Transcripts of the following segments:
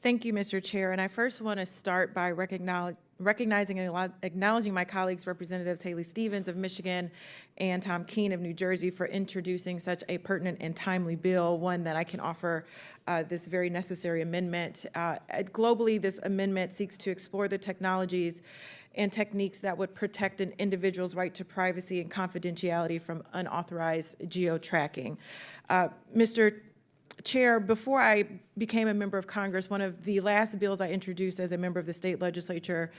Thank you, Mr. Chair. And I first want to start by recognizing and acknowledging my colleagues, Representatives Haley Stevens of Michigan and Tom Keene of New Jersey, for introducing such a pertinent and timely bill, one that I can offer this very necessary amendment. Globally, this amendment seeks to explore the technologies and techniques that would protect an individual's right to privacy and confidentiality from unauthorized geotracking. Mr. Chair, before I became a member of Congress, one of the last bills I introduced as a member of the state legislature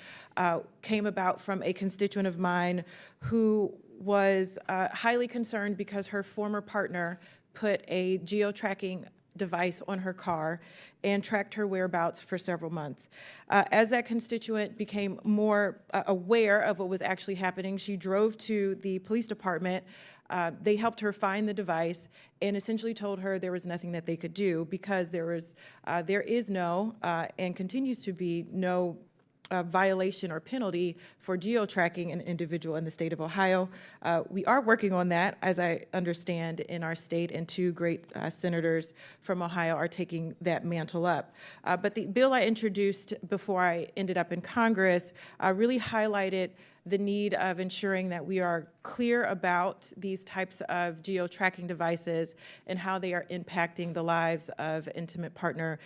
came about from a constituent of mine who was highly concerned because her former partner put a geo-tracking device on her car and tracked her whereabouts for several months. As that constituent became more aware of what was actually happening, she drove to the police department. They helped her find the device and essentially told her there was nothing that they could do because there is no and continues to be no violation or penalty for geo-tracking an individual in the state of Ohio. We are working on that, as I understand, in our state, and two great senators from Ohio are taking that mantle up. But the bill I introduced before I ended up in Congress really highlighted the need of ensuring that we are clear about these types of geo-tracking devices and how they are impacting the lives of intimate partner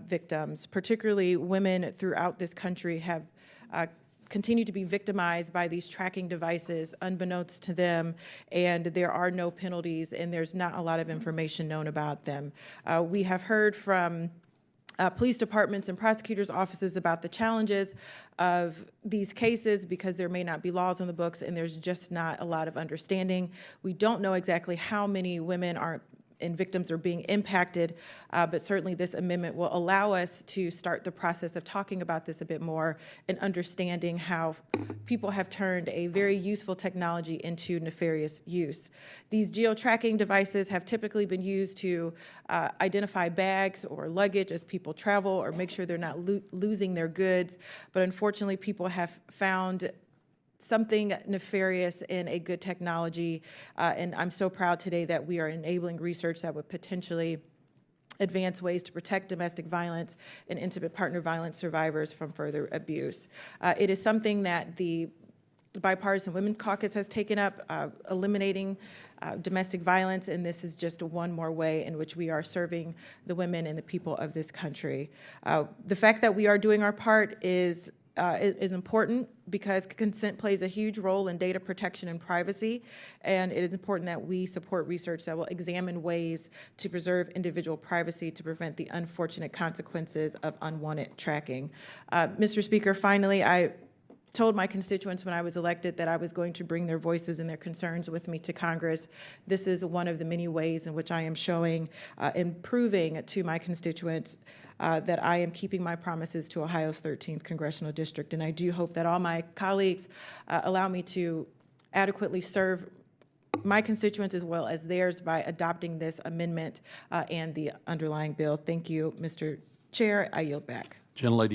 victims. Particularly women throughout this country have continue to be victimized by these tracking devices unbeknownst to them, and there are no penalties and there's not a lot of information known about them. We have heard from police departments and prosecutors' offices about the challenges of these cases because there may not be laws on the books and there's just not a lot of understanding. We don't know exactly how many women and victims are being impacted, but certainly this amendment will allow us to start the process of talking about this a bit more and understanding how people have turned a very useful technology into nefarious use. These geo-tracking devices have typically been used to identify bags or luggage as people travel or make sure they're not losing their goods, but unfortunately people have found something nefarious in a good technology, and I'm so proud today that we are enabling research that would potentially advance ways to protect domestic violence and intimate partner violence survivors from further abuse. It is something that the Bipartisan Women's Caucus has taken up, eliminating domestic violence, and this is just one more way in which we are serving the women and the people of this country. The fact that we are doing our part is important because consent plays a huge role in data protection and privacy, and it is important that we support research that will examine ways to preserve individual privacy to prevent the unfortunate consequences of unwanted tracking. Mr. Speaker, finally, I told my constituents when I was elected that I was going to bring their voices and their concerns with me to Congress. This is one of the many ways in which I am showing and proving to my constituents that I am keeping my promises to Ohio's 13th congressional district, and I do hope that all my colleagues allow me to adequately serve my constituents as well as theirs by adopting this amendment and the underlying bill. Thank you, Mr. Chair. I yield back. Gentlelady.